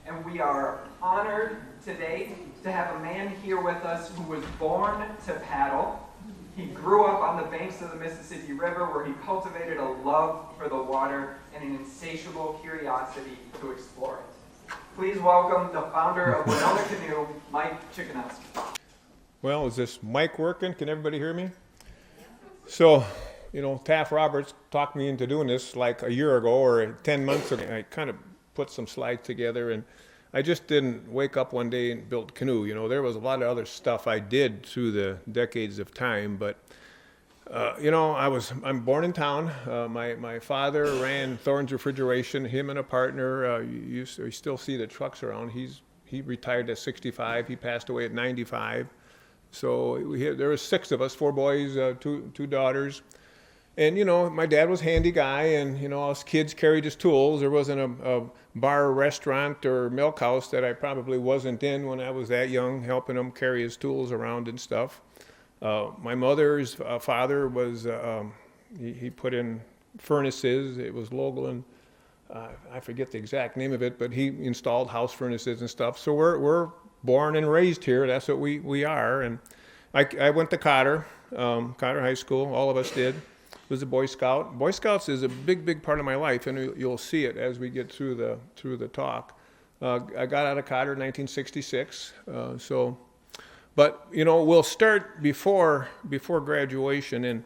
And we are honored today to have a man here with us who was born to paddle. He grew up on the banks of the Mississippi River, where he cultivated a love for the water and an insatiable curiosity to explore it. Please welcome the founder of Wenonah Canoe, Mike Chickanowski. Well, is this mic working? Can everybody hear me? So, Taft Roberts talked me into doing this like a year ago or 10 months ago. I kind of put some slides together, and I just didn't wake up one day and build Canoe. There was a lot of other stuff I did through the decades of time, but I'm born in town. My father ran Thorne's Refrigeration. Him and a partner, you still see the trucks around. He retired at 65. He passed away at 95. So there was 6 of us, 4 boys, 2 daughters. And, my dad was a handy guy, and, us kids carried his tools. There wasn't a bar, restaurant, or milk house that I probably wasn't in when I was that young, helping him carry his tools around and stuff. My mother's father was, he put in furnaces. It was Logelin. I forget the exact name of it, but he installed house furnaces and stuff. So we're born and raised here. That's what we are. And I went to Cotter High School. All of us did. Was a Boy Scout. Boy Scouts is a big part of my life, and you'll see it as we get through the talk. I got out of Cotter in 1966. But we'll start before graduation, and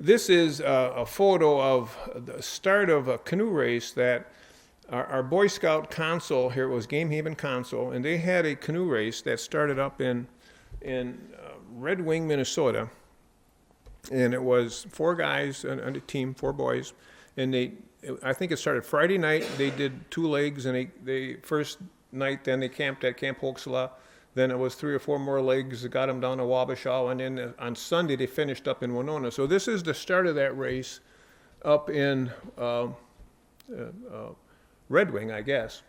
this is a photo of the start of a canoe race that our Boy Scout consul here was Game Haven Consul, and they had a canoe race that started up in Red Wing, Minnesota. And it was 4 guys on a team, 4 boys, and I think it started Friday night. They did 2 legs, and they first night then they camped at Camp Hoaxilla. Then it was 3 or 4 more legs that got them down to Wabasha, and then on Sunday they finished up in Wenonah. So this is the start of that race up in Red Wing, I guess.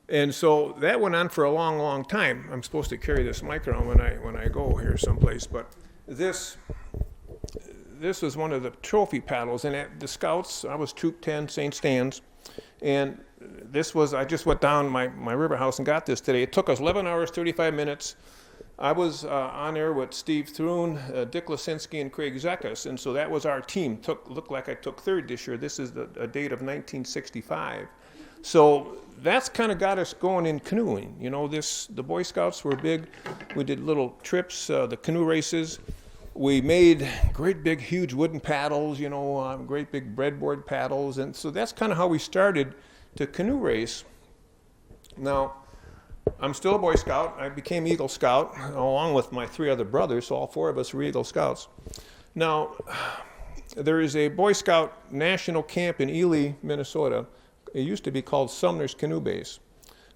And so that went on for a long time. I'm supposed to carry this mic around when I go here someplace, but this was one of the trophy paddles, and at the Scouts, I was Troop 10, St. Stan's, and I just went down my river house and got this today. It took us 11 hours, 35 minutes. I was on there with Steve Thrun, Dick Lasinski, and Craig Zekas, and so that was our team. Looked like I took 3rd this year. This is a date of 1965. So that's kind of got us going in canoeing. The Boy Scouts were big. We did little trips, the canoe races. We made great big huge wooden paddles, great big breadboard paddles, and so that's kind of how we started to canoe race. Now, I'm still a Boy Scout. I became Eagle Scout along with my 3 other brothers, so all 4 of us were Eagle Scouts. Now, there is a Boy Scout national camp in Ely, Minnesota. It used to be called Sumner's Canoe Base.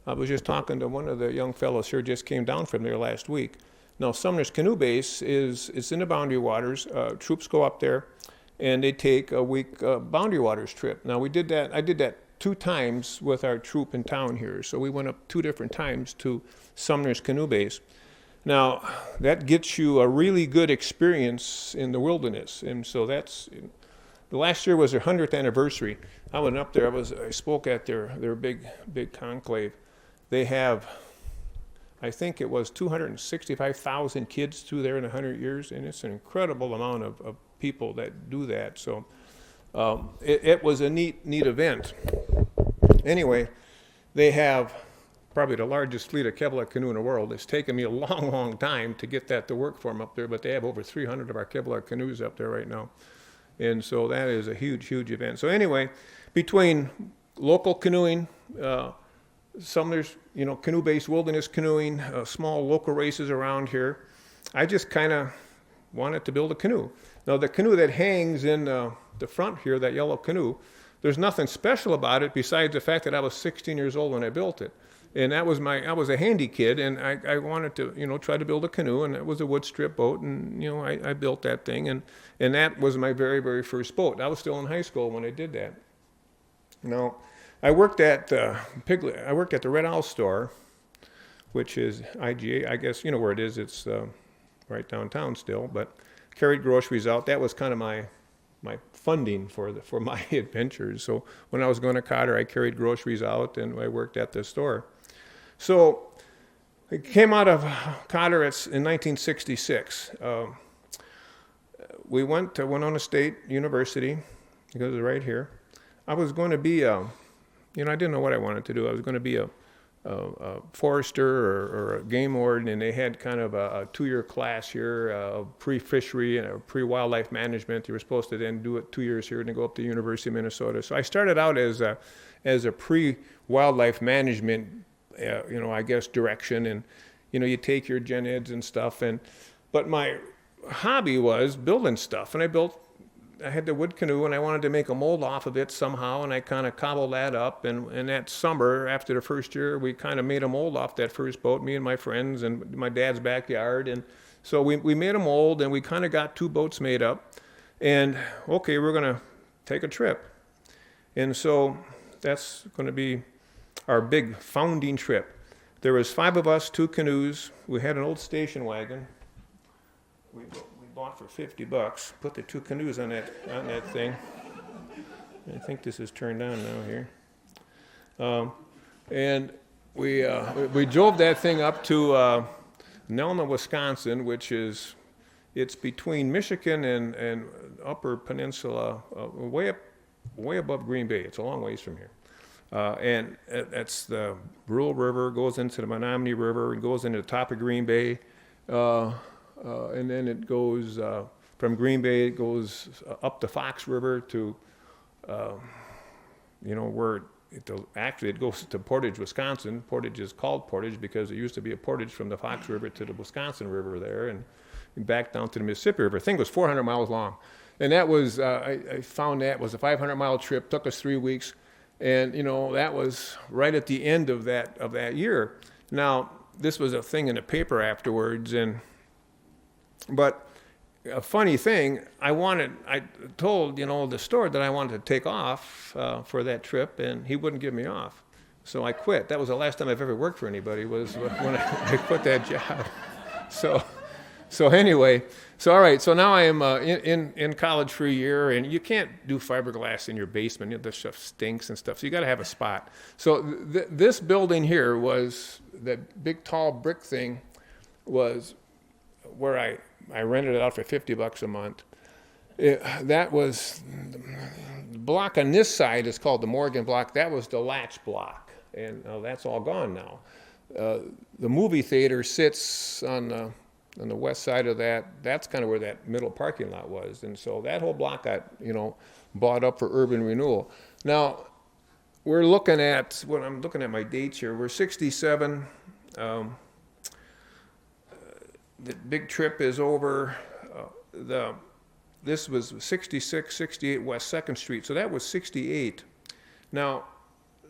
I was just talking to one of the young fellows here, just came down from there last week. Now, Sumner's Canoe Base it's in the Boundary Waters. Troops go up there, and they take a week Boundary Waters trip. Now, I did that 2 times with our troop in town here. So we went up 2 different times to Sumner's Canoe Base. Now, that gets you a really good experience in the wilderness. And so the last year was their 100th anniversary. I went up there. I spoke at their big conclave. They have, I think it was 265,000 kids through there in 100 years, and it's an incredible amount of people that do that. So it was a neat event. Anyway, they have probably the largest fleet of Kevlar canoe in the world. It's taken me a long time to get that to work for them up there, but they have over 300 of our Kevlar canoes up there right now. And so that is a huge event. So anyway, between local canoeing, Sumner's, canoe-based wilderness canoeing, small local races around here, I just kind of wanted to build a canoe. Now, the canoe that hangs in the front here, that yellow canoe, there's nothing special about it besides the fact that I was 16 years old when I built it. And I was a handy kid, and I wanted to, try to build a canoe, and it was a wood strip boat, and, I built that thing, and that was my very first boat. I was still in high school when I did that. Now, I worked at the Red Owl store, which is IGA. I guess you know where it is. It's right downtown still, but carried groceries out. That was kind of my funding for my adventures. So when I was going to Cotter, I carried groceries out, and I worked at the store. So I came out of Cotter in 1966. We went to Wenonah State University, because it's right here. I was going to be I didn't know what I wanted to do. I was going to be a forester or a game warden, and they had kind of a 2-year class here of pre-fishery and pre-wildlife management. You were supposed to then do it 2 years here and then go up to the University of Minnesota. So I started out as a pre-wildlife management, I guess, direction, and you take your gen eds and stuff. But my hobby was building stuff, and I had the wood canoe, and I wanted to make a mold off of it somehow, and I kind of cobbled that up. And that summer, after the first year, we kind of made a mold off that first boat, me and my friends, and my dad's backyard. And so we made a mold, and we kind of got 2 boats made up. And, okay, we're going to take a trip. And so that's going to be our big founding trip. There was 5 of us, 2 canoes. We had an old station wagon. We bought for $50. Put the 2 canoes on that thing. I think this is turned on now here. And we drove that thing up to Nelma, Wisconsin, it's between Michigan and Upper Peninsula, way above Green Bay. It's a long ways from here. And that's the Brule River, goes into the Menominee River, and goes into the top of Green Bay. And then it goes from Green Bay, it goes up the Fox River to, where it goes to Portage, Wisconsin. Portage is called Portage because there used to be a portage from the Fox River to the Wisconsin River there, and back down to the Mississippi River. The thing was 400 miles long. And that was, I found that was a 500-mile trip, took us 3 weeks. And, that was right at the end of that year. Now, this was a thing in the paper afterwards, but a funny thing, I told, the store that I wanted to take off for that trip, and he wouldn't give me off. So I quit. That was the last time I've ever worked for anybody, was when I quit that job. So anyway, all right, so now I am in college for a year, and you can't do fiberglass in your basement. The stuff stinks and stuff, so you got to have a spot. So this building here was, that big tall brick thing was where I rented it out for $50 a month. That was, the block on this side is called the Morgan block. That was the Latch block, and that's all gone now. The movie theater sits on the west side of that. That's kind of where that middle parking lot was, and so that whole block got bought up for urban renewal. Now we're looking at, when I'm looking at my dates here, we're 67. The big trip is over. This was 66, 68 West 2nd Street, so that was 68. Now,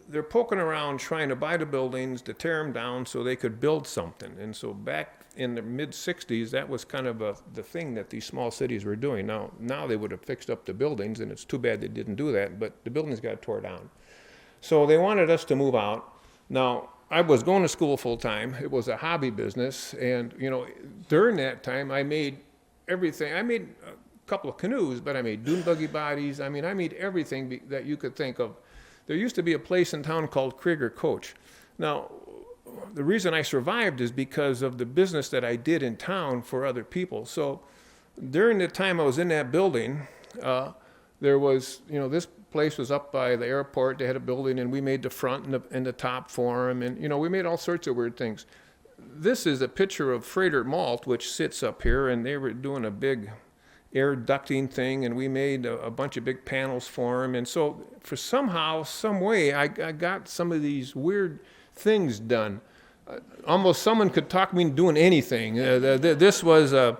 they're poking around trying to buy the buildings, to tear them down so they could build something. And so back in the mid-60s, that was kind of the thing that these small cities were doing. Now they would have fixed up the buildings, and it's too bad they didn't do that, but the buildings got tore down. So they wanted us to move out. Now, I was going to school full time. It was a hobby business, and during that time, I made everything. I made a couple of canoes, but I made dune buggy bodies. I made everything that you could think of. There used to be a place in town called Krieger Coach. Now, the reason I survived is because of the business that I did in town for other people. So, during the time I was in that building, there was, this place was up by the airport. They had a building, and we made the front and the top for them, and we made all sorts of weird things. This is a picture of Freighter Malt, which sits up here, and they were doing a big air ducting thing, and we made a bunch of big panels for them. And so, for somehow, some way, I got some of these weird things done. Almost someone could talk me into doing anything. This was a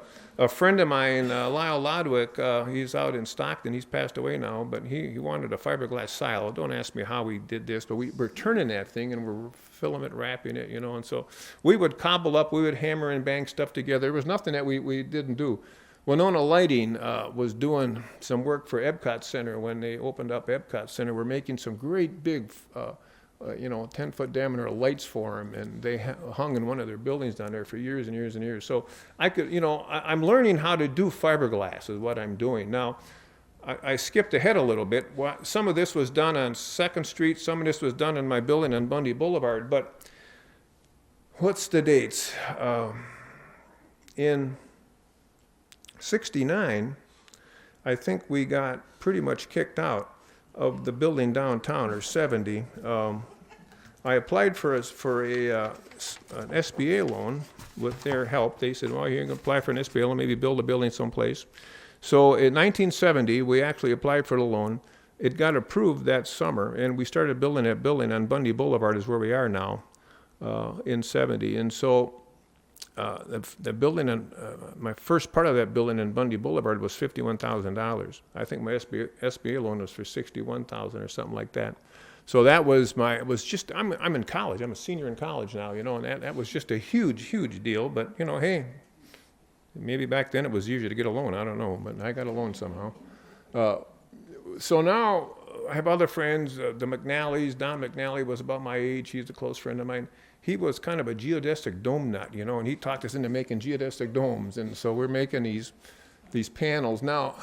friend of mine, Lyle Lodwick. He's out in Stockton. He's passed away now, but he wanted a fiberglass silo. Don't ask me how we did this, but we're turning that thing, and we're filament wrapping it, and so we would cobble up, we would hammer and bang stuff together. There was nothing that we didn't do. Wenonah Lighting was doing some work for Epcot Center when they opened up Epcot Center. We're making some great big 10-foot diameter lights for them, and they hung in one of their buildings down there for years and years and years. So I could, I'm learning how to do fiberglass is what I'm doing. Now, I skipped ahead a little bit. Some of this was done on 2nd Street, some of this was done in my building on Bundy Boulevard, but what's the dates? In 69, I think we got pretty much kicked out of the building downtown, or 70. I applied for an SBA loan with their help. They said, well, you can apply for an SBA loan, maybe build a building someplace. So in 1970, we actually applied for the loan. It got approved that summer, and we started building that building on Bundy Boulevard, is where we are now, in 70. And so the building, my first part of that building in Bundy Boulevard was $51,000. I think my SBA loan was for $61,000 or something like that. So that was I'm in college. I'm a senior in college now, and that was just a huge, huge deal. But, hey, maybe back then it was easier to get a loan. I don't know, but I got a loan somehow. So now I have other friends, the McNallys. Don McNally was about my age. He's a close friend of mine. He was kind of a geodesic dome nut, and he talked us into making geodesic domes. And so we're making these panels. Now,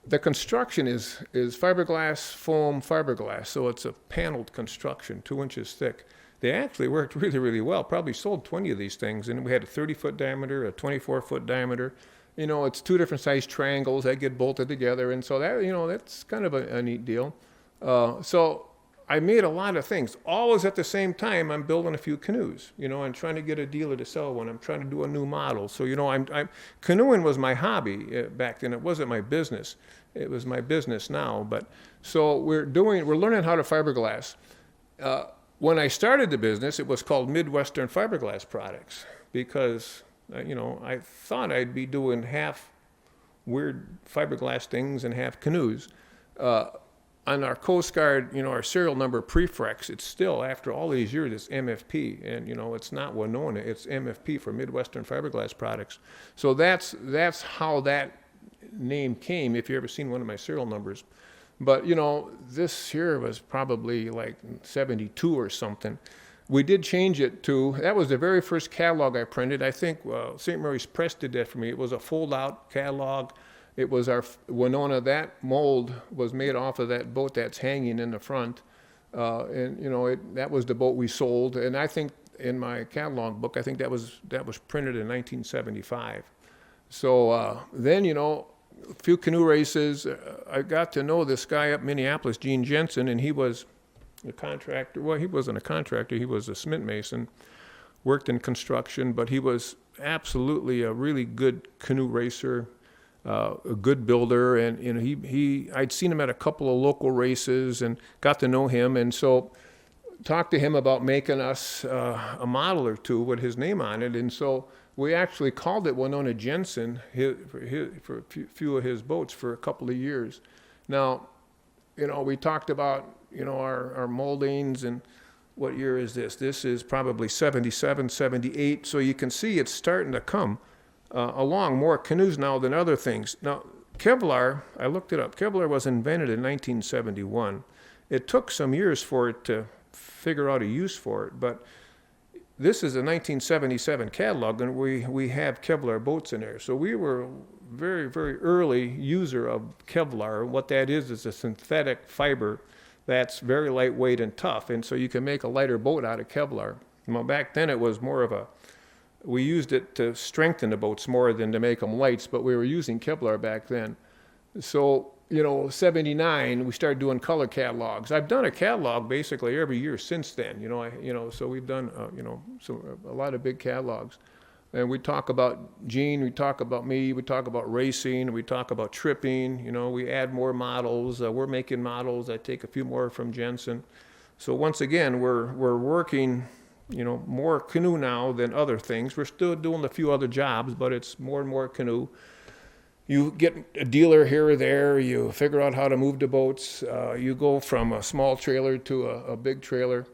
the construction is fiberglass, foam, fiberglass. So it's a paneled construction, 2 inches thick. They actually worked really, really well. Probably sold 20 of these things. And we had a 30-foot diameter, a 24-foot diameter. It's 2 different sized triangles that get bolted together. And so that's kind of a neat deal. So I made a lot of things. Always at the same time, I'm building a few canoes, and trying to get a dealer to sell one. I'm trying to do a new model. So, I'm canoeing was my hobby back then. It wasn't my business. It was my business now. But so we're learning how to fiberglass. When I started the business, it was called Midwestern Fiberglass Products because, I thought I'd be doing half weird fiberglass things and half canoes. On our Coast Guard, our serial number prefix, it's still, after all these years, it's MFP. And, it's not Wenonah, it's MFP for Midwestern Fiberglass Products. So that's how that name came, if you ever seen one of my serial numbers. But, this here was probably like 72 or something. We did change it that was the very first catalog I printed. I think St. Mary's Press did that for me. It was a fold-out catalog. It was our Wenonah. That mold was made off of that boat that's hanging in the front. That was the boat we sold. And I think in my catalog book, I think that was printed in 1975. So then, a few canoe races. I got to know this guy up Minneapolis, Gene Jensen, and he was a contractor. Well, he wasn't a contractor. He was a cement mason, worked in construction, but he was absolutely a really good canoe racer, a good builder. And I'd seen him at a couple of local races and got to know him. And so talked to him about making us a model or two with his name on it. And so we actually called it Wenonah Jensen for a few of his boats for a couple of years. Now, we talked about, our moldings, and what year is this? This is probably 77, 78. So you can see it's starting to come along, more canoes now than other things. Now, Kevlar, I looked it up. Kevlar was invented in 1971. It took some years for it to figure out a use for it, but this is a 1977 catalog, and we have Kevlar boats in there. So we were a very, very early user of Kevlar. What that is a synthetic fiber that's very lightweight and tough, and so you can make a lighter boat out of Kevlar. Well, back then it was more we used it to strengthen the boats more than to make them lights, but we were using Kevlar back then. So, 79, we started doing color catalogs. I've done a catalog basically every year since then, so we've done, a lot of big catalogs. And we talk about Gene, we talk about me, we talk about racing, we talk about tripping, we add more models. We're making models. I take a few more from Jensen. So once again, we're working, more canoe now than other things. We're still doing a few other jobs, but it's more and more canoe. You get a dealer here or there, you figure out how to move the boats, you go from a small trailer to a big trailer.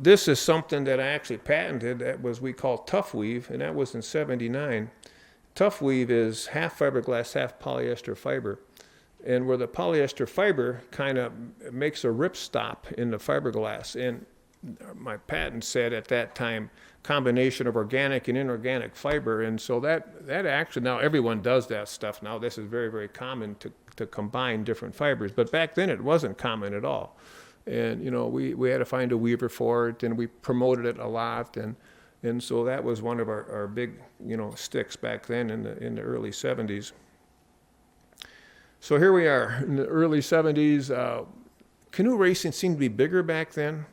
This is something that I actually patented we call Tough Weave, and that was in 79. Tough Weave is half fiberglass, half polyester fiber. And where the polyester fiber kind of makes a rip stop in the fiberglass. And my patent said at that time, combination of organic and inorganic fiber. And so that actually, now everyone does that stuff now. This is very, very common to combine different fibers. But back then it wasn't common at all. And, we had to find a weaver for it, and we promoted it a lot. And so that was one of our big, sticks back then in the early 70s. So here we are in the early 70s. Canoe racing seemed to be bigger back then.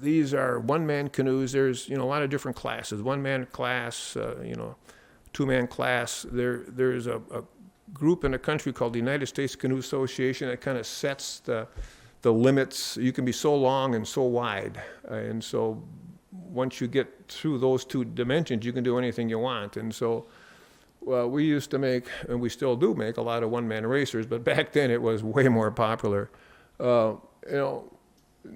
These are one-man canoes. There's, a lot of different classes. One-man class, two-man class. There's a group in the country called the United States Canoe Association that kind of sets the limits. You can be so long and so wide. And so once you get through those two dimensions, you can do anything you want. And so we used to make, and we still do make, a lot of one-man racers, but back then it was way more popular.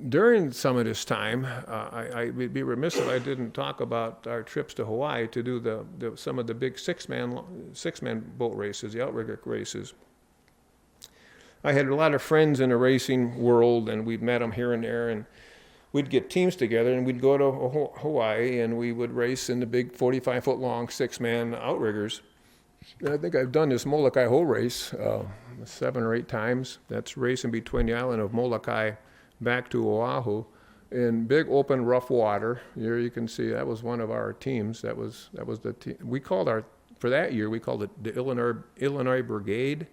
During some of this time, I would be remiss if I didn't talk about our trips to Hawaii to do some of the big six-man boat races, the outrigger races. I had a lot of friends in the racing world, and we'd met them here and there, and we'd get teams together, and we'd go to Hawaii, and we would race in the big 45-foot-long six-man outriggers. And I think I've done this Molokai Ho race 7 or 8 times. That's racing between the island of Molokai back to Oahu in big open rough water. Here you can see that was one of our teams. That was the team. For that year we called it the Illinois Brigade.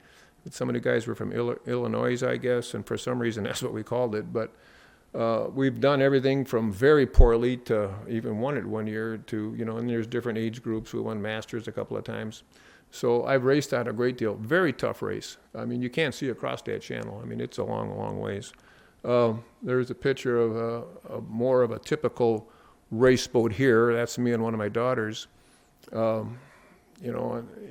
Some of the guys were from Illinois, I guess, and for some reason that's what we called it. But we've done everything from very poorly to even won it one year to, and there's different age groups. We won Masters a couple of times. So I've raced that a great deal. Very tough race. I mean, you can't see across that channel. I mean, it's a long, long ways. There's a picture of more of a typical race boat here. That's me and one of my daughters.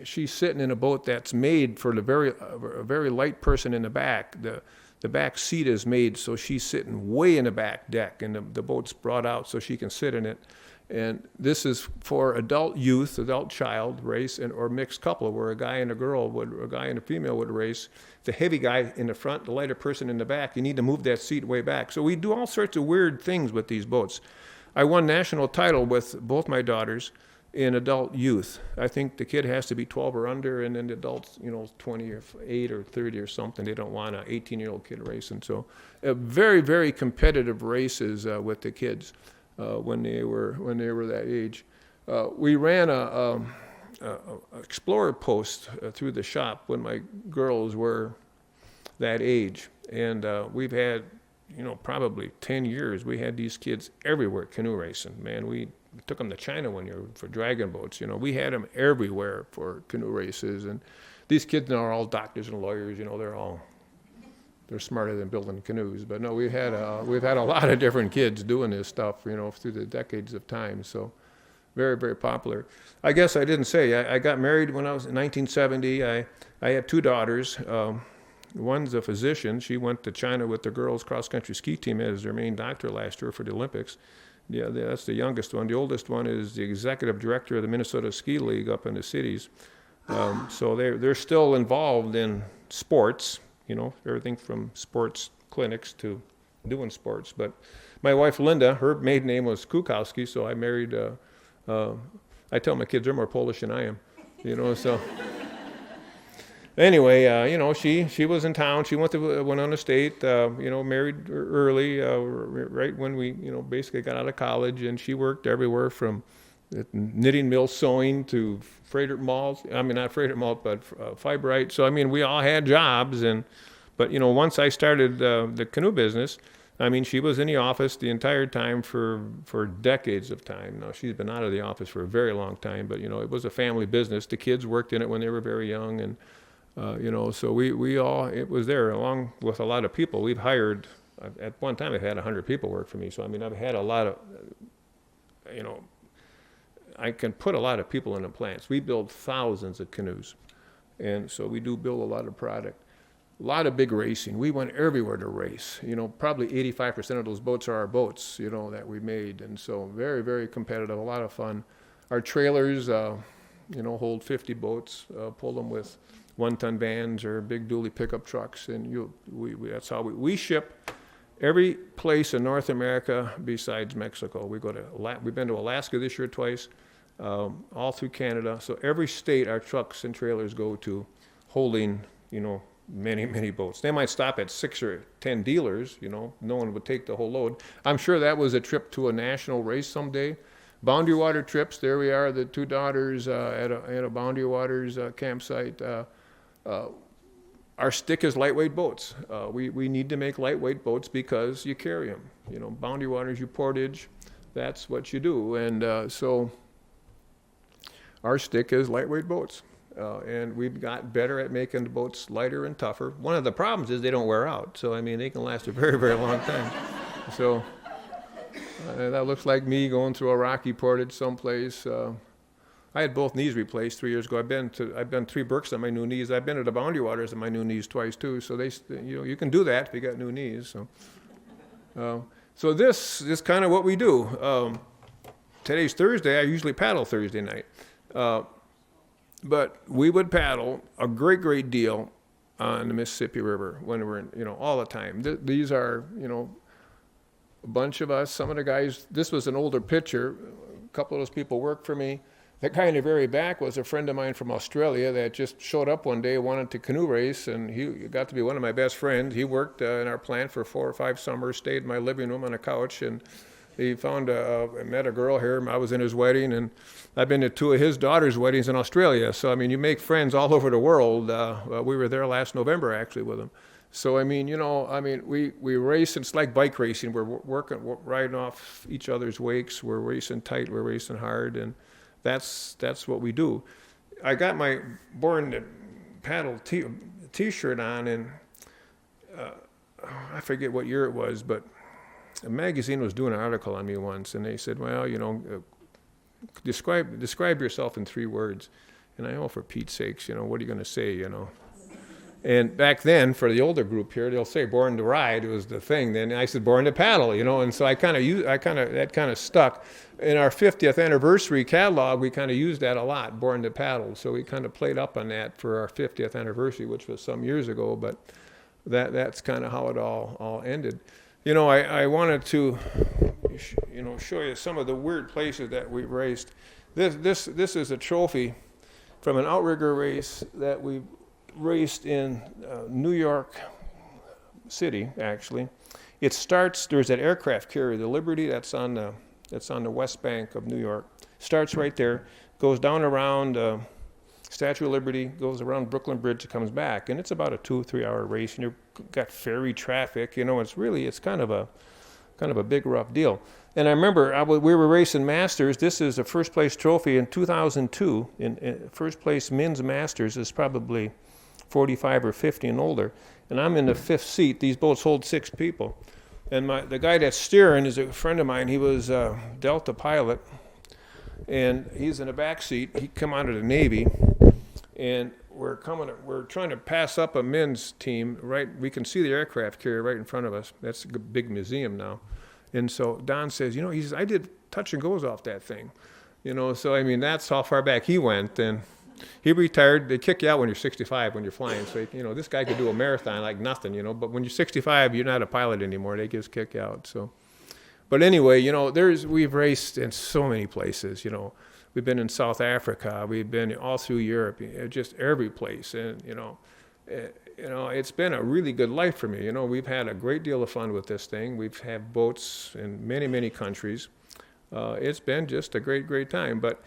She's sitting in a boat that's made for a very light person in the back. The back seat is made so she's sitting way in the back deck, and the boat's brought out so she can sit in it. And this is for adult child race, or mixed couple, where a guy and a female would race. The heavy guy in the front, the lighter person in the back. You need to move that seat way back. So we do all sorts of weird things with these boats. I won national title with both my daughters in adult youth. I think the kid has to be 12 or under, and then the adults, 28 or 30 or something. They don't want an 18-year-old kid racing. So very, very competitive races with the kids. When they were that age. We ran a Explorer post through the shop when my girls were that age, and we've had probably 10 years. We had these kids everywhere canoe racing. Man, we took them to China one year for dragon boats. We had them everywhere for canoe races, and these kids now are all doctors and lawyers. They're smarter than building canoes. But no, we've had a lot of different kids doing this stuff, through the decades of time. So very, very popular. I guess I didn't say, I got married when I was in 1970. I had 2 daughters. One's a physician. She went to China with the girls' cross-country ski team as their main doctor last year for the Olympics. Yeah, that's the youngest one. The oldest one is the executive director of the Minnesota Ski League up in the cities. So they're still involved in sports. Everything from sports clinics to doing sports. But my wife, Linda, her maiden name was Kukowski, so I married, I tell my kids they're more Polish than I am, so. Anyway, she was in town. She went to Wenonah State, married early, right when we, basically got out of college, and she worked everywhere from knitting mill sewing to freighter malls. I mean, not freighter malt, but Fiberite. So, we all had jobs. But once I started the canoe business, she was in the office the entire time for decades of time. Now, she's been out of the office for a very long time, but, it was a family business. The kids worked in it when they were very young. And, so it was there along with a lot of people. We've hired, at one time, I've had 100 people work for me. So, I've had a lot of, I can put a lot of people in the plants. We build thousands of canoes, and so we do build a lot of product. A lot of big racing. We went everywhere to race. Probably 85% of those boats are our boats, that we made, and so very, very competitive, a lot of fun. Our trailers, hold 50 boats, pull them with 1-ton vans or big dually pickup trucks, and that's how we ship every place in North America besides Mexico. We've been to Alaska this year twice, all through Canada. So every state our trucks and trailers go to, holding, many, many boats. They might stop at 6 or 10 dealers, no one would take the whole load. I'm sure that was a trip to a national race someday. Boundary Water trips, there we are, the two daughters at a Boundary Waters campsite. Our stick is lightweight boats. We need to make lightweight boats because you carry them. Boundary Waters, you portage, that's what you do. And so our stick is lightweight boats. And we've got better at making the boats lighter and tougher. One of the problems is they don't wear out. So, they can last a very, very long time. So that looks like me going through a rocky portage someplace. I had both knees replaced 3 years ago. I've done 3 Berks on my new knees. I've been at the Boundary Waters on my new knees twice too. So you can do that if you got new knees. So this is kind of what we do. Today's Thursday. I usually paddle Thursday night. But we would paddle a great, great deal on the Mississippi River when we're all the time. These are, a bunch of us, some of the guys, this was an older picture. A couple of those people worked for me. The guy in the very back was a friend of mine from Australia that just showed up one day, wanted to canoe race, and he got to be one of my best friends. He worked in our plant for 4 or 5 summers, stayed in my living room on a couch, and he met a girl here. I was in his wedding, and I've been to 2 of his daughter's weddings in Australia. So, you make friends all over the world. We were there last November, actually, with him. So, we race, and it's like bike racing. We're riding off each other's wakes. We're racing tight. We're racing hard, and that's what we do. I got my Born to Paddle T-shirt on, and I forget what year it was, but a magazine was doing an article on me once, and they said, well, describe yourself in 3 words. And for Pete's sakes, what are you going to say, And back then, for the older group here, they'll say born to ride was the thing. Then I said born to paddle, and so that kind of stuck. In our 50th anniversary catalog, we kind of used that a lot, born to paddle. So we kind of played up on that for our 50th anniversary, which was some years ago, but that's kind of how it all ended. I wanted to, show you some of the weird places that we raced. This is a trophy from an outrigger race that we raced in New York City, actually. It starts, there's that aircraft carrier, the Liberty, that's on the west bank of New York. Starts right there, goes down around Statue of Liberty, goes around Brooklyn Bridge, it comes back, and it's about a 2-3 hour race, and you've got ferry traffic, it's kind of a big rough deal. And I remember we were racing Masters. This is a first place trophy in 2002. In first place men's Masters is probably 45 or 50 and older, and I'm in the 5th seat. These boats hold 6 people, and the guy that's steering is a friend of mine. He was a Delta pilot, and he's in the back seat. He come out of the Navy, and we're trying to pass up a men's team. Right, we can see the aircraft carrier right in front of us. That's a big museum now. And so Don says, he says, I did touch and goes off that thing. So that's how far back he went. And he retired. They kick you out when you're 65 when you're flying. So, this guy could do a marathon like nothing, but when you're 65, you're not a pilot anymore. They just kick you out. So, but anyway, we've raced in so many places, We've been in South Africa. We've been all through Europe, just every place. And, it's been a really good life for me. We've had a great deal of fun with this thing. We've had boats in many, many countries. It's been just a great, great time. But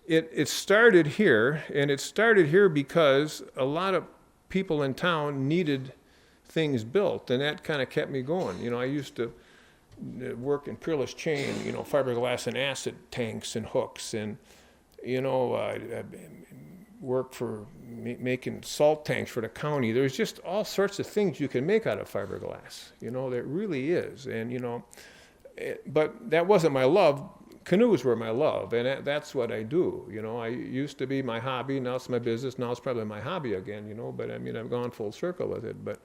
it started here, and it started here because a lot of people in town needed things built, and that kind of kept me going. I used to work in peerless chain, fiberglass and acid tanks and hooks, and I worked for making salt tanks for the county. There's just all sorts of things you can make out of fiberglass. There really is, and but that wasn't my love. Canoes were my love, and that's what I do. I used to be my hobby. Now it's my business. Now it's probably my hobby again. But I've gone full circle with it. But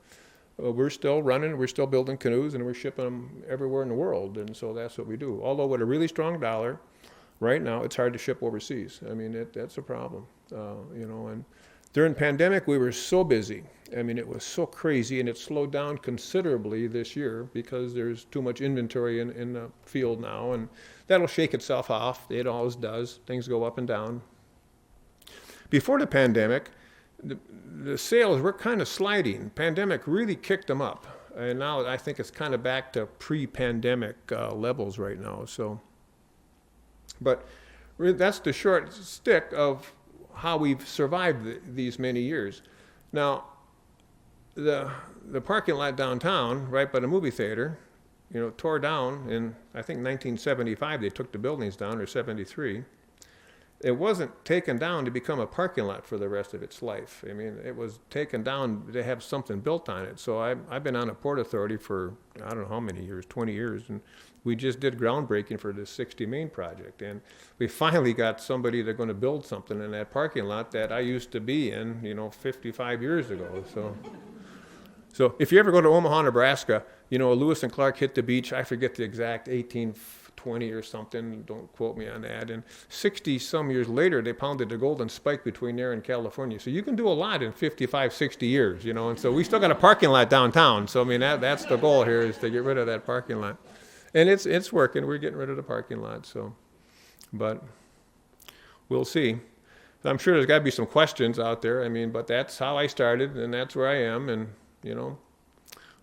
we're still running. We're still building canoes, and we're shipping them everywhere in the world. And so that's what we do. Although with a really strong dollar, right now it's hard to ship overseas. That's a problem. And during the pandemic we were so busy. I mean, it was so crazy, and it slowed down considerably this year because there's too much inventory in the field now, and that'll shake itself off. It always does. Things go up and down. Before the pandemic, the sales were kind of sliding. Pandemic really kicked them up, and now I think it's kind of back to pre-pandemic levels right now. So, but that's the short stick of how we've survived these many years. Now, the parking lot downtown, right by the movie theater, tore down in, I think, 1975. They took the buildings down, or 73. It wasn't taken down to become a parking lot for the rest of its life. I mean, it was taken down to have something built on it. So I've been on a Port Authority for, I don't know how many years, 20 years, and we just did groundbreaking for this 60 Main project. And we finally got somebody that's going to build something in that parking lot that I used to be in, 55 years ago. So if you ever go to Omaha, Nebraska, Lewis and Clark hit the beach. I forget the exact 1820 or something. Don't quote me on that. And 60 some years later, they pounded the golden spike between there and California. So you can do a lot in 55, 60 years, And so we still got a parking lot downtown. So I mean, that's the goal here, is to get rid of that parking lot. And it's working. We're getting rid of the parking lot. So, but we'll see. I'm sure there's got to be some questions out there. I mean, but that's how I started, and that's where I am, and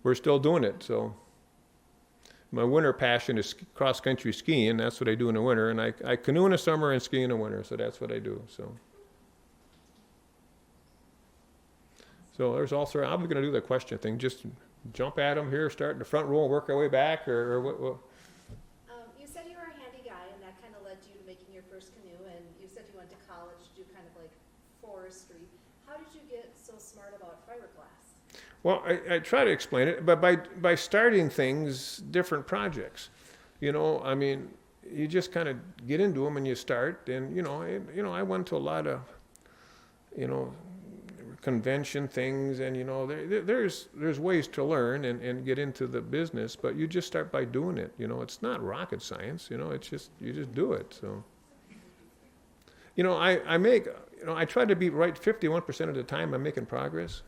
we're still doing it. So my winter passion is cross-country skiing. That's what I do in the winter. And I canoe in the summer and ski in the winter. So that's what I do. So there's also, I'm going to do the question thing. Just jump at them here, start in the front row and work our way back, or what? You said you were a handy guy, and that kind of led you to making your first canoe. And you said you went to college to do kind of like forestry. How did you get so smart about fiberglass? Well, I try to explain it, but by starting things, different projects, I mean, you just kind of get into them and you start, and I went to a lot of, convention things, and there's ways to learn and get into the business, but you just start by doing it. It's not rocket science. It's just you just do it. So, I try to be right 51% of the time. I'm making progress.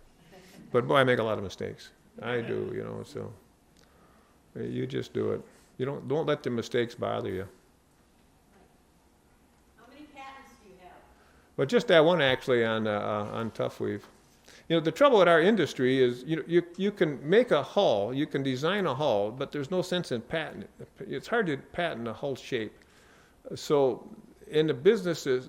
But boy, I make a lot of mistakes. I do, so you just do it. You don't let the mistakes bother you. How many patents do you have? But just that one actually on Tough Weave. The trouble with our industry is you can make a hull, you can design a hull, but there's no sense in patent. It's hard to patent a hull shape. So in the businesses,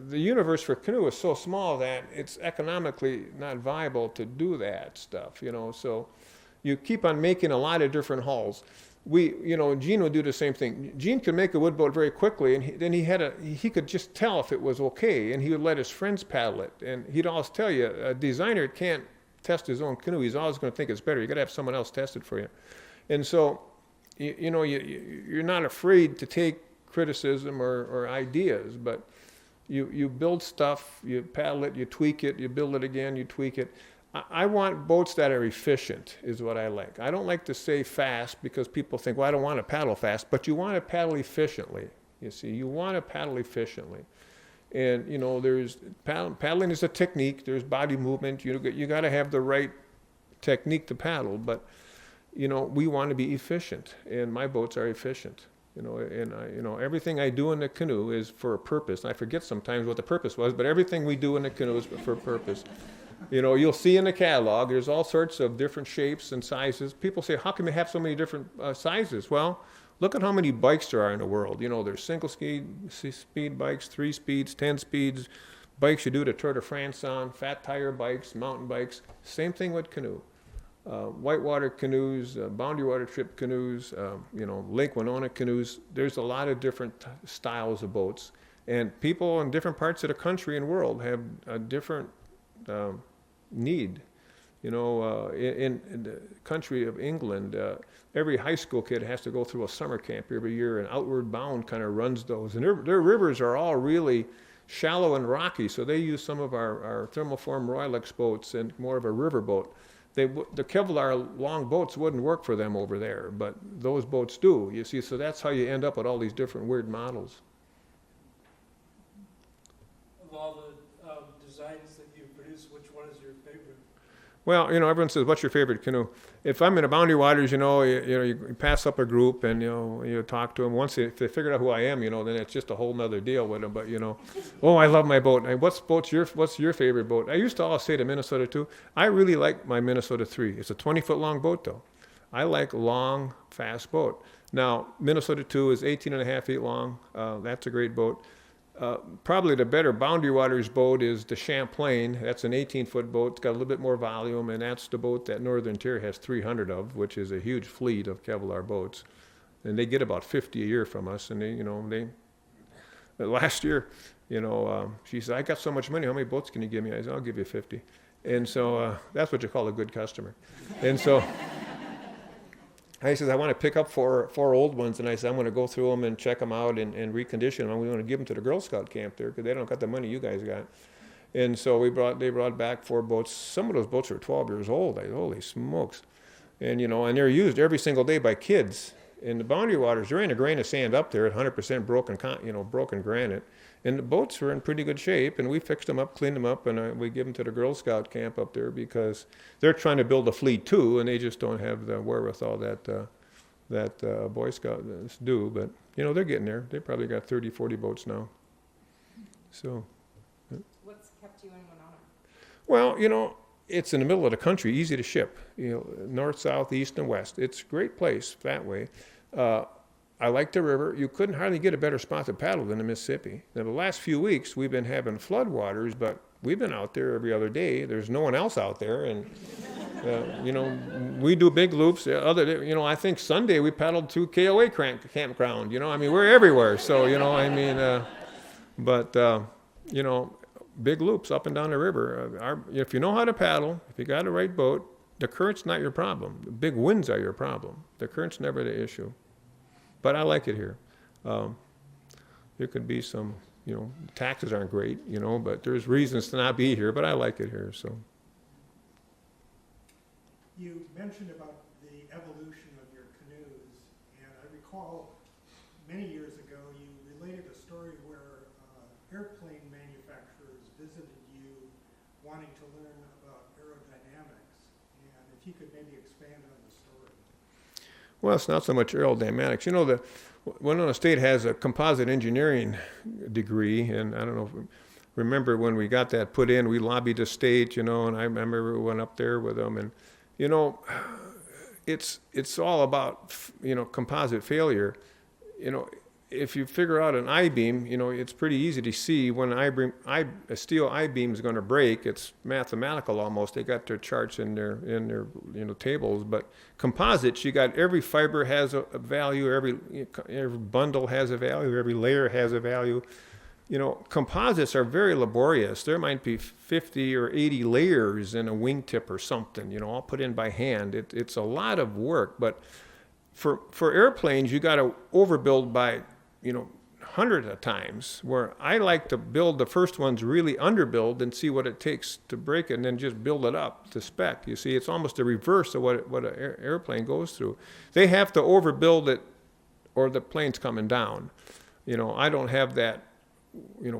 the universe for canoe is so small that it's economically not viable to do that stuff, so you keep on making a lot of different hulls. Gene would do the same thing. Gene could make a wood boat very quickly, and then he could just tell if it was okay, and he would let his friends paddle it. And he'd always tell you, a designer can't test his own canoe. He's always going to think it's better. You got to have someone else test it for you. And so, you're not afraid to take criticism or ideas, but you build stuff, you paddle it, you tweak it, you build it again, you tweak it. I want boats that are efficient, is what I like. I don't like to say fast because people think, well, I don't want to paddle fast, but you want to paddle efficiently. You see, you want to paddle efficiently. And, there's paddling is a technique. There's body movement. You got to have the right technique to paddle, but, we want to be efficient, and my boats are efficient. Everything I do in the canoe is for a purpose. I forget sometimes what the purpose was, but everything we do in the canoe is for a purpose. You'll see in the catalog, there's all sorts of different shapes and sizes. People say, how can they have so many different sizes? Well, look at how many bikes there are in the world. There's single speed bikes, 3 speeds, 10 speeds, bikes you do the Tour de France on, fat tire bikes, mountain bikes. Same thing with canoe. Whitewater canoes, boundary water trip canoes, Lake Wenonah canoes. There's a lot of different styles of boats, and people in different parts of the country and world have a different need. In the country of England, every high school kid has to go through a summer camp every year, and Outward Bound kind of runs those. And their rivers are all really shallow and rocky, so they use some of our thermoform Royalex boats and more of a river boat. The Kevlar long boats wouldn't work for them over there, but those boats do, you see, so that's how you end up with all these different weird models. Of all the designs that you produce, which one is your favorite? Well, everyone says, "What's your favorite canoe?" If I'm in a Boundary Waters, you pass up a group and you talk to them. Once if they figure out who I am, then it's just a whole nother deal with them. But oh, I love my boat. Hey, what's your favorite boat? I used to always say to Minnesota 2, I really like my Minnesota 3. It's a 20-foot long boat though. I like long, fast boat. Now Minnesota 2 is 18 and a half feet long. That's a great boat. Probably the better Boundary Waters boat is the Champlain. That's an 18-foot boat. It's got a little bit more volume, and that's the boat that Northern Tier has 300 of, which is a huge fleet of Kevlar boats. And they get about 50 a year from us. And last year, she said, "I got so much money. How many boats can you give me?" I said, "I'll give you 50." And so that's what you call a good customer. And so I said, "I want to pick up four old ones," and I said, "I'm going to go through them and check them out and recondition them. We want to give them to the Girl Scout camp there because they don't got the money you guys got." And so they brought back 4 boats. Some of those boats are 12 years old. Holy smokes! And and they're used every single day by kids. In the Boundary Waters, there ain't a grain of sand up there at 100% broken granite. And the boats were in pretty good shape, and we fixed them up, cleaned them up, and we give them to the Girl Scout camp up there because they're trying to build a fleet too, and they just don't have the wherewithal that Boy Scouts do. But they're getting there. They probably got 30, 40 boats now. So. What's kept you in Wenonah? Well, it's in the middle of the country, easy to ship. North, south, east, and west. It's a great place that way. I like the river. You couldn't hardly get a better spot to paddle than the Mississippi. Now, the last few weeks, we've been having flood waters, but we've been out there every other day. There's no one else out there, and we do big loops. I think Sunday we paddled to KOA campground. We're everywhere. So big loops up and down the river. If you know how to paddle, if you got the right boat, the current's not your problem. The big winds are your problem. The current's never the issue. But I like it here. There could be some, taxes aren't great, but there's reasons to not be here, but I like it here, so. You mentioned about the evolution of your canoes, and I recall many years ago you related a story where airplane manufacturers visited you wanting to learn about aerodynamics, and if you could maybe expand on the story. Well, it's not so much aerodynamics. The Wenonah State has a composite engineering degree, and I don't know remember when we got that put in, we lobbied the state, and I remember we went up there with them, and it's all about composite failure. If you figure out an I-beam, it's pretty easy to see when a steel I-beam is going to break. It's mathematical almost. They got their charts in their tables. But composites, you got every fiber has a value, every bundle has a value, every layer has a value. Composites are very laborious. There might be 50 or 80 layers in a wingtip or something, all put in by hand. It's a lot of work. But for airplanes, you got to overbuild by hundreds of times, where I like to build the first ones really underbuild and see what it takes to break it and then just build it up to spec. You see, it's almost the reverse of what an airplane goes through. They have to overbuild it or the plane's coming down. I don't have that,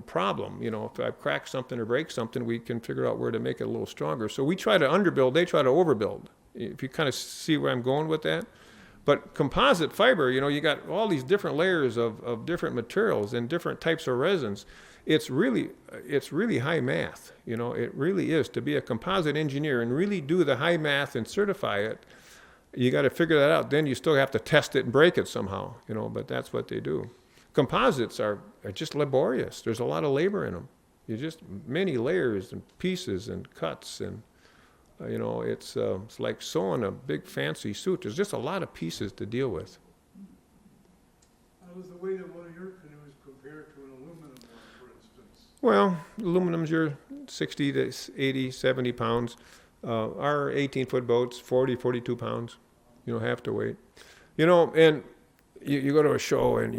problem. If I crack something or break something, we can figure out where to make it a little stronger. So we try to underbuild, they try to overbuild. If you kind of see where I'm going with that. But composite fiber, you got all these different layers of different materials and different types of resins. It's really high math. It really is. To be a composite engineer and really do the high math and certify it, you got to figure that out. Then you still have to test it and break it somehow, but that's what they do. Composites are just laborious. There's a lot of labor in them. You just many layers and pieces and cuts and it's like sewing a big fancy suit. There's just a lot of pieces to deal with. How does the weight of one of your canoes compare to an aluminum one, for instance? Well, aluminum's your 60 to 80, 70 pounds. Our 18-foot boats, 40, 42 pounds, half the weight. And you go to a show and,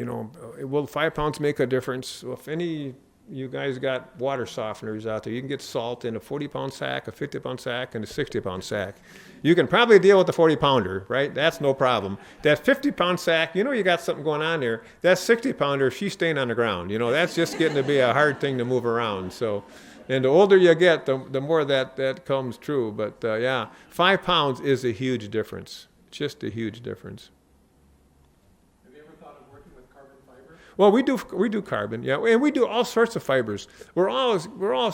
will 5 pounds make a difference? Well, if any you guys got water softeners out there, you can get salt in a 40-pound sack, a 50-pound sack, and a 60-pound sack. You can probably deal with the 40-pounder, right? That's no problem. That 50-pound sack, you got something going on there. That 60-pounder, she's staying on the ground. That's just getting to be a hard thing to move around. So, And the older you get, the more that comes true. But yeah, 5 pounds is a huge difference. Just a huge difference. Have you ever thought of working with carbon fiber? Well, we do carbon, yeah, and we do all sorts of fibers. We're always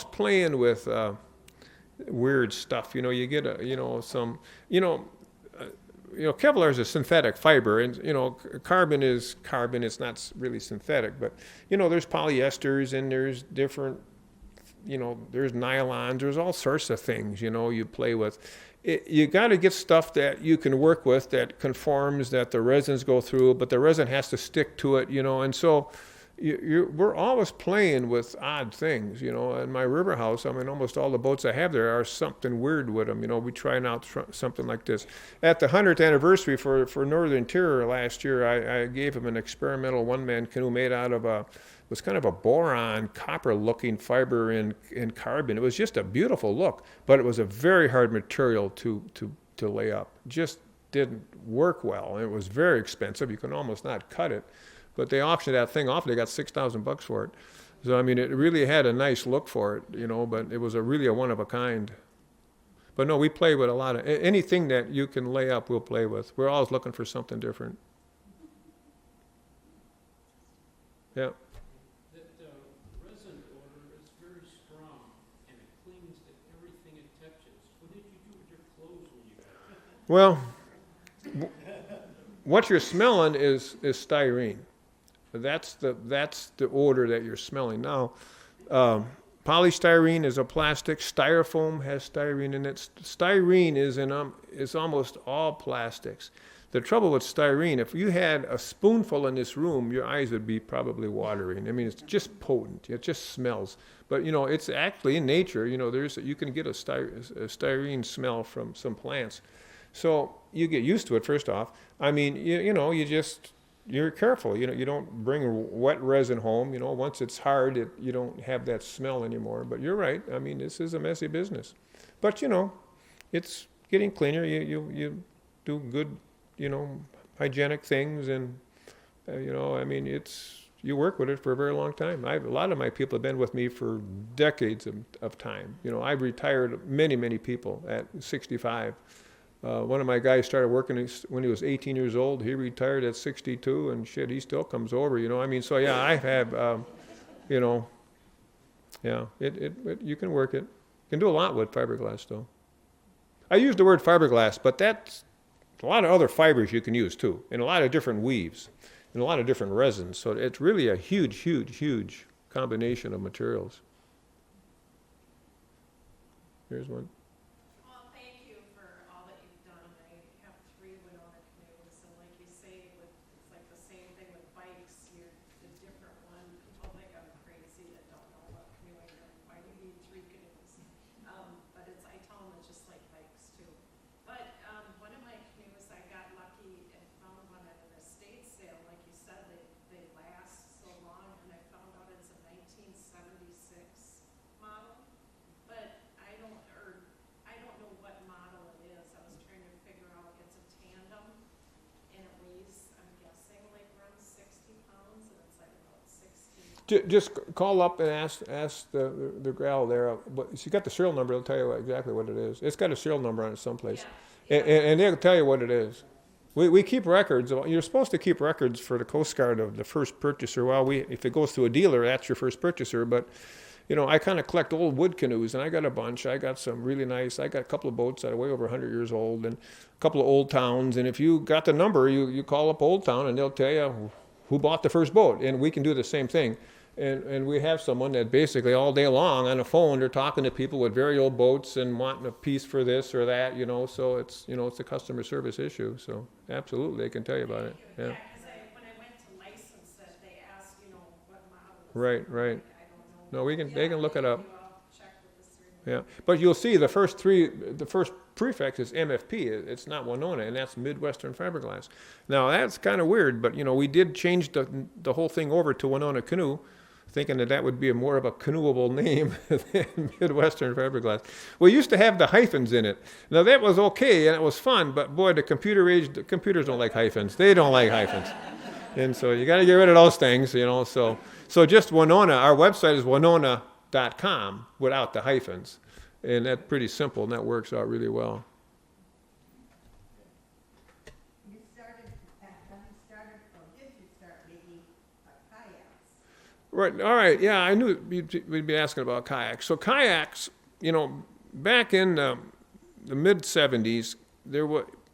playing with weird stuff. You know, you get Kevlar is a synthetic fiber, and carbon is carbon. It's not really synthetic, but there's polyesters and there's different. There's nylons. There's all sorts of things. You play with. You got to get stuff that you can work with that conforms, that the resins go through, but the resin has to stick to it. And so we're always playing with odd things. In my river house, I mean, almost all the boats I have there are something weird with them. We trying out something like this. At the 100th anniversary for Northern Tier last year, I gave him an experimental one-man canoe made out of was kind of a boron copper-looking fiber in carbon. It was just a beautiful look, but it was a very hard material to lay up. Just didn't work well, and it was very expensive. You can almost not cut it. But they auctioned that thing off. They got $6,000 for it. So I mean, it really had a nice look for it, but it was really a one of a kind. But no, we play with a lot of anything that you can lay up. We'll play with. We're always looking for something different. Yeah. That resin odor is very strong, and it clings to everything it touches. What did you do with your clothes when you got it? Well, what you're smelling is styrene. That's the odor that you're smelling. Now, polystyrene is a plastic. Styrofoam has styrene in it. Styrene is almost all plastics. The trouble with styrene, if you had a spoonful in this room, your eyes would be probably watering. I mean, it's just potent. It just smells. But it's actually in nature. You can get a styrene smell from some plants. So you get used to it. First off, I mean, you're careful. You don't bring wet resin home. Once it's hard, you don't have that smell anymore. But you're right. I mean, this is a messy business. But it's getting cleaner. You do good, hygienic things, and I mean, you work with it for a very long time. A lot of my people have been with me for decades of time. I've retired many people at 65. One of my guys started working when he was 18 years old. He retired at 62, and shit, he still comes over. I mean, so yeah, I have, yeah, you can work it. You can do a lot with fiberglass, though. I use the word fiberglass, but that's a lot of other fibers you can use too, and a lot of different weaves, and a lot of different resins. So it's really a huge combination of materials. Here's one. Well, thank you for all that you've done. I have 3 Wenonah canoes, and like you say, it's like the same thing with bikes. You're the different one. People think I'm crazy that don't know about canoeing. Why do you need 3 canoes? But I tell them it's just like bikes too. But one of my canoes, I got lucky and found one at an estate sale. Like you said, they last so long, and I found out it's a 1976 model. But I don't know what model it is. I was trying to figure out. It's a tandem, and it weighs, I'm guessing, like around 60 pounds, and it's like about 60. Just call up and ask the gal there. But she got the serial number. They'll tell you exactly what it is. It's got a serial number on it someplace, Yeah. and they'll tell you what it is. We keep records. You're supposed to keep records for the Coast Guard of the first purchaser. Well, if it goes to a dealer, that's your first purchaser. But I kind of collect old wood canoes, and I got a bunch. I got some really nice. I got a couple of boats that are way over 100 years old, and a couple of Old Towns. And if you got the number, you call up Old Town, and they'll tell you who bought the first boat. And we can do the same thing. And we have someone that basically all day long on the phone, they're talking to people with very old boats and wanting a piece for this or that, So it's it's a customer service issue. So absolutely, they can tell you about it. Yeah. Yeah, because when I went to license it, they asked, what model. Right. I don't know. No, they can look it up. I'll check with the serial. Yeah, but you'll see the first prefix is MFP. It's not Wenonah, and that's Midwestern Fiberglass. Now that's kind of weird, but we did change the whole thing over to Wenonah Canoe, thinking that would be more of a canoeable name than Midwestern Fiberglass. We used to have the hyphens in it. Now that was okay and it was fun, but boy, the computers don't like hyphens. They don't like hyphens, and so you got to get rid of those things, So just Wenonah. Our website is Wenonah .com without the hyphens. And that's pretty simple, and that works out really well. You started, when you started, or did you start making kayaks? Right, all right, yeah, I knew we'd be asking about kayaks. So kayaks, back in the mid-'70s,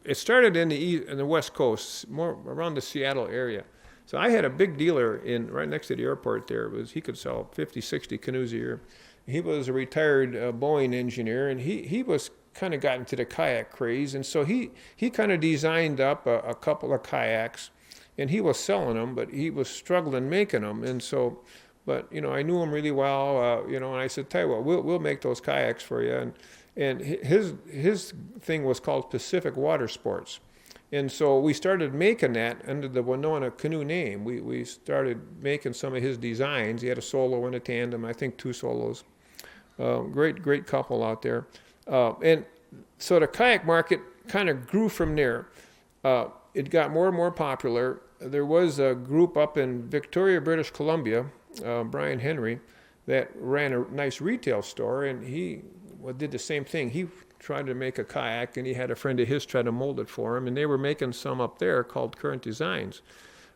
it started in the West Coast, more around the Seattle area. So I had a big dealer right next to the airport there. He could sell 50, 60 canoes a year. He was a retired Boeing engineer, and he was kind of got into the kayak craze. And so he kind of designed up a couple of kayaks, and he was selling them, but he was struggling making them. And so, but I knew him really well, and I said, tell you what, we'll make those kayaks for you. And his thing was called Pacific Water Sports. And so we started making that under the Wenonah Canoe name. We started making some of his designs. He had a solo and a tandem, I think 2 solos. Great couple out there. And so the kayak market kind of grew from there. It got more and more popular. There was a group up in Victoria, British Columbia, Brian Henry, that ran a nice retail store, and he did the same thing. He tried to make a kayak, and he had a friend of his try to mold it for him, and they were making some up there called Current Designs.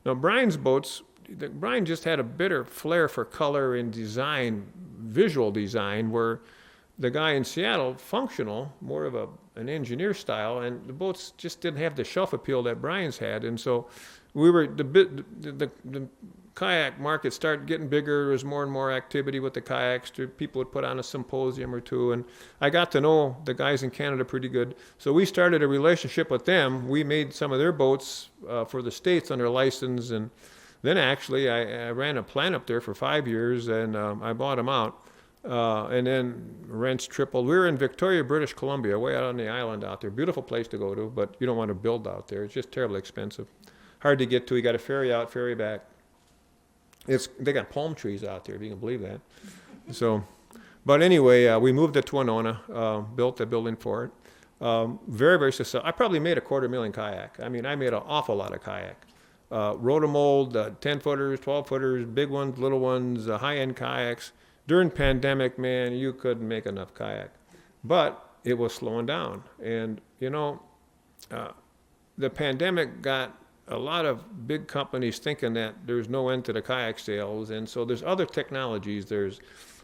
Now, Brian's boats, Brian just had a better flair for color and design, visual design, where the guy in Seattle, functional, more of an engineer style, and the boats just didn't have the shelf appeal that Brian's had. And so the kayak market started getting bigger. There was more and more activity with the kayaks. People would put on a symposium or two, and I got to know the guys in Canada pretty good. So we started a relationship with them. We made some of their boats for the States under license, and then actually I ran a plant up there for 5 years, and I bought them out. And then rents tripled. We were in Victoria, British Columbia, way out on the island out there. Beautiful place to go to, but you don't want to build out there. It's just terribly expensive. Hard to get to. You got to ferry out, ferry back. They got palm trees out there, if you can believe that. So, but anyway, we moved to Wenonah, built a building for it. Very, very successful. I probably made $250,000 kayak. I mean, I made an awful lot of kayak. Rotomold, 10-footers, 12-footers, big ones, little ones, high-end kayaks. During pandemic, man, you couldn't make enough kayak. But it was slowing down. And, the pandemic got a lot of big companies thinking that there's no end to the kayak sales. And so there's other technologies. There's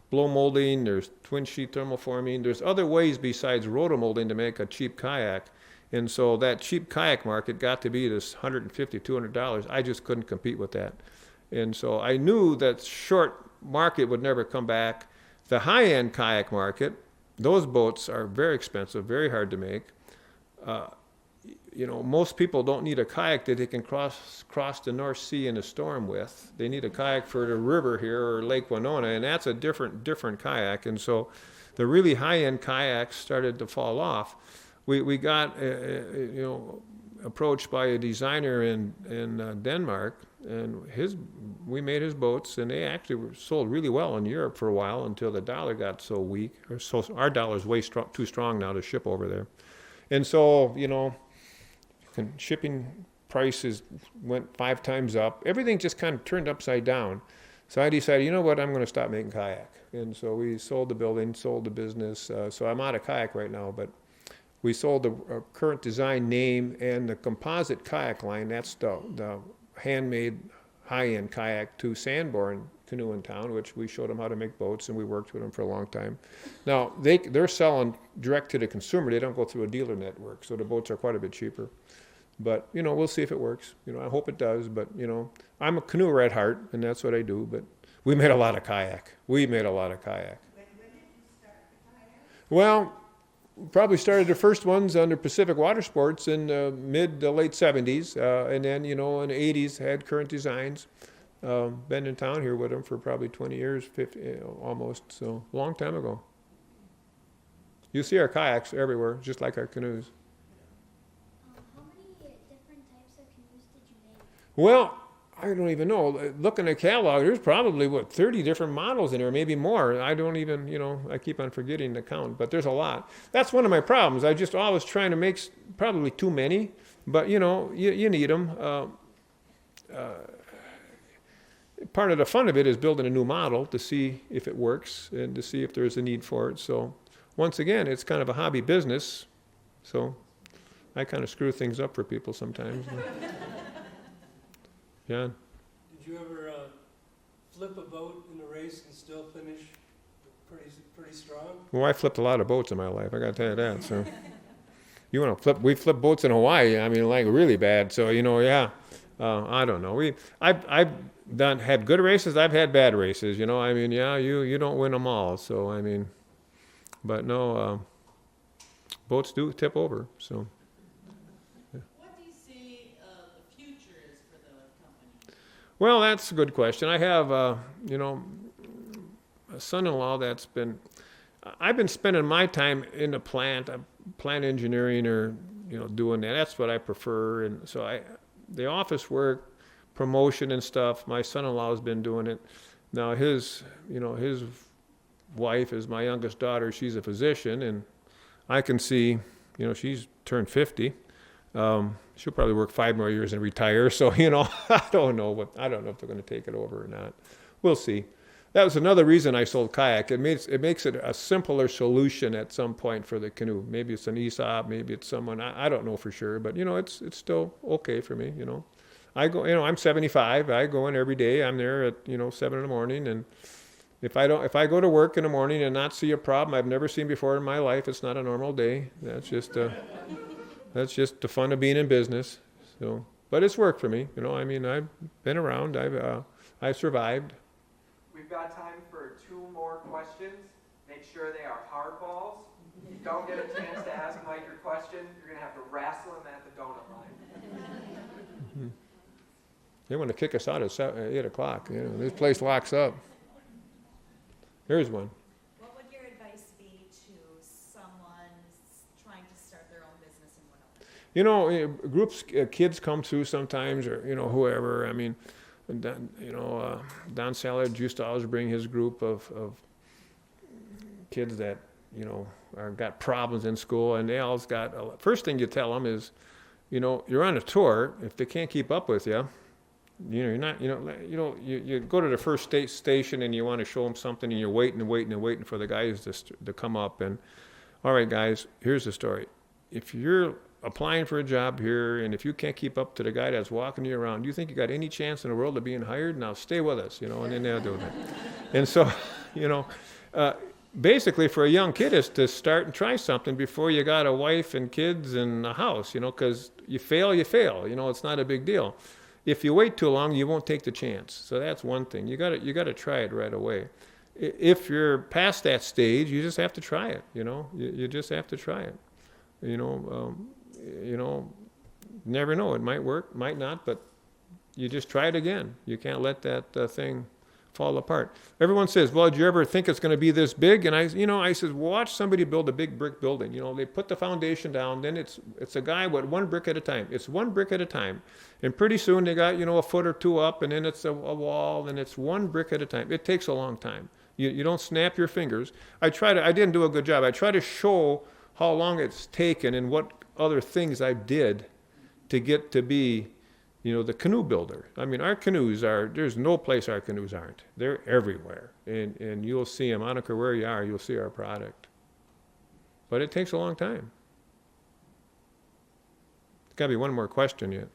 blow molding, there's twin sheet thermoforming. There's other ways besides rotomolding to make a cheap kayak. And so that cheap kayak market got to be this $150, $200. I just couldn't compete with that. And so I knew that short market would never come back. The high-end kayak market, those boats are very expensive, very hard to make. Most people don't need a kayak that they can cross the North Sea in a storm with. They need a kayak for the river here or Lake Wenonah, and that's a different kayak. And so the really high-end kayaks started to fall off. We got approached by a designer in Denmark, and we made his boats, and they actually were sold really well in Europe for a while until the dollar got so weak. So our dollar's way too strong now to ship over there. And so, shipping prices went 5 times up. Everything just kind of turned upside down. So I decided, I'm going to stop making kayak. And so we sold the building, sold the business. So I'm out of kayak right now, but we sold the Current Design name and the composite kayak line. That's the handmade high-end kayak to Sanborn Canoe in town, which we showed them how to make boats, and we worked with them for a long time. Now, they're selling direct to the consumer. They don't go through a dealer network, so the boats are quite a bit cheaper. But, we'll see if it works. I hope it does, but, I'm a canoeer at heart, and that's what I do, but we made a lot of kayak. When did you start the kayak? Well, probably started the first ones under Pacific Water Sports in the mid to late 70s, and then, in the 80s had Current Designs. Been in town here with them for probably 20 years, 50, almost, so a long time ago. You see our kayaks everywhere, just like our canoes. How many different types of canoes did you make? Well, I don't even know. Looking at the catalog, there's probably, 30 different models in there, maybe more. I don't even, I keep on forgetting the count, but there's a lot. That's one of my problems. I just always trying to make probably too many, but, you need them. part of the fun of it is building a new model to see if it works and to see if there's a need for it. So once again, it's kind of a hobby business. So I kind of screw things up for people sometimes. Yeah. Did you ever flip a boat in a race and still finish pretty strong? Well, I flipped a lot of boats in my life. I got to tell you that. So you want to flip? We flipped boats in Hawaii. I mean, like really bad. So yeah. I don't know. I've had good races. I've had bad races. I mean, yeah. You don't win them all. So I mean, but no. Boats do tip over. So. What do you see the future is for the company? Well, that's a good question. I have, a son-in-law I've been spending my time in the plant engineering or, doing that. That's what I prefer. And so the office work, promotion and stuff, my son-in-law has been doing it. Now his wife is my youngest daughter. She's a physician, and I can see, she's turned 50. She'll probably work 5 more years and retire. So, I don't know if they're going to take it over or not. We'll see. That was another reason I sold kayak. It makes it a simpler solution at some point for the canoe. Maybe it's an ESOP, maybe it's someone, I don't know for sure, but it's still okay for me, I go, I'm 75. I go in every day. I'm there at, 7 in the morning, and if I go to work in the morning and not see a problem I've never seen before in my life, it's not a normal day. That's just the fun of being in business. So, but it's worked for me. I mean, I've been around. I've survived. We've got time for 2 more questions. Make sure they are hardballs. If you don't get a chance to ask Mike your question, you're going to have to wrestle him at the donut line. They want to kick us out at 8 o'clock. This place locks up. Here's one. What would your advice be to someone trying to start their own business in Winona? Groups, kids come through sometimes, or whoever. I mean, Don Sallard used to always bring his group of kids that got problems in school, and they always got. First thing you tell them is, you're on a tour. If they can't keep up with you, you're not. You go to the first station and you want to show them something, and you're waiting for the guys to come up. And all right, guys, here's the story. If you're applying for a job here, and if you can't keep up to the guy that's walking you around, do you think you got any chance in the world of being hired? Now stay with us, and then they'll do that. And so, basically for a young kid is to start and try something before you got a wife and kids and a house, because you fail, it's not a big deal. If you wait too long, you won't take the chance. So that's one thing. You got to try it right away. If you're past that stage, you just have to try it, you just have to try it. Never know. It might work, might not, but you just try it again. You can't let that thing fall apart. Everyone says, well, did you ever think it's going to be this big? And I said, watch somebody build a big brick building. They put the foundation down, then it's a guy with 1 brick at a time. It's 1 brick at a time. And pretty soon they got, a foot or 2 up, and then it's a wall, and it's 1 brick at a time. It takes a long time. You don't snap your fingers. I didn't do a good job. I try to show how long it's taken and what other things I did to get to be, the canoe builder. I mean, our canoes there's no place our canoes aren't. They're everywhere. And you'll see them. I don't care where you are, you'll see our product. But it takes a long time. There's got to be one more question yet.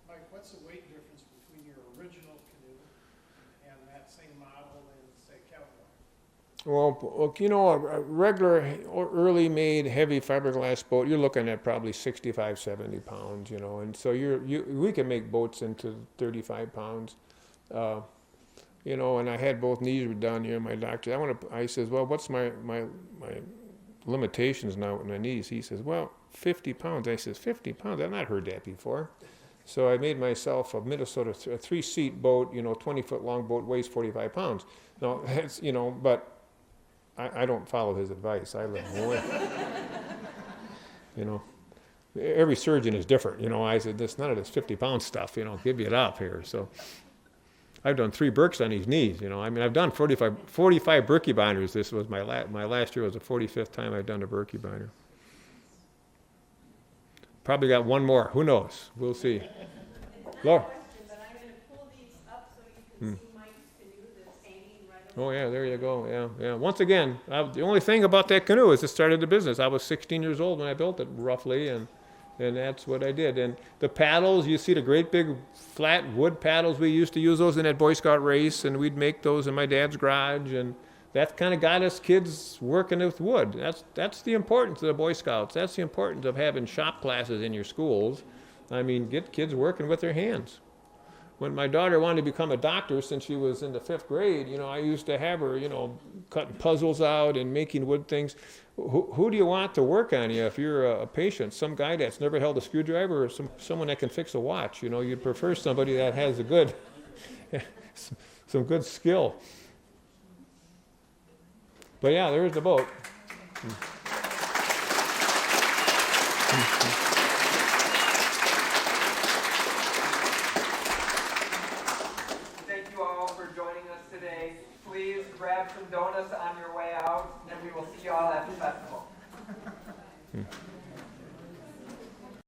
Mike, what's the weight difference between your original canoe and that same model in, say, Canoe? Well, a regular, early made, heavy fiberglass boat, you're looking at probably 65, 70 pounds, and so we can make boats into 35 pounds, and I had both knees were done here, my doctor, I says, well, what's my limitations now with my knees? He says, well, 50 pounds. I says, 50 pounds? I've not heard that before. So I made myself a Minnesota, a 3-seat boat, 20-foot long boat, weighs 45 pounds. Now, that's, but I don't follow his advice. I live away. Every surgeon is different. I said, none of this 50-pound stuff, give it up here. So I've done 3 Burks on these knees, I've done 45 Berkey binders. This was my last year was the 45th time I've done a Berkey binder. Probably got 1 more. Who knows? We'll see. Laura. But I'm going to pull these up so you see Mike's canoe that's hanging right Oh, along. yeah, there you go. Yeah, yeah. Once again, the only thing about that canoe is it started the business. I was 16 years old when I built it, roughly, and that's what I did. And the paddles, you see the great big flat wood paddles, we used to use those in that Boy Scout race, and we'd make those in my dad's garage, and that kind of got us kids working with wood. That's the importance of the Boy Scouts. That's the importance of having shop classes in your schools. I mean, get kids working with their hands. When my daughter wanted to become a doctor since she was in the 5th grade, I used to have her, cutting puzzles out and making wood things. Who do you want to work on you if you're a patient? Some guy that's never held a screwdriver, or someone that can fix a watch? You'd prefer somebody that has a good, some good skill. But yeah, there's the boat. Thank you all for joining us today. Please grab some donuts on your way out, and we will see you all at the festival.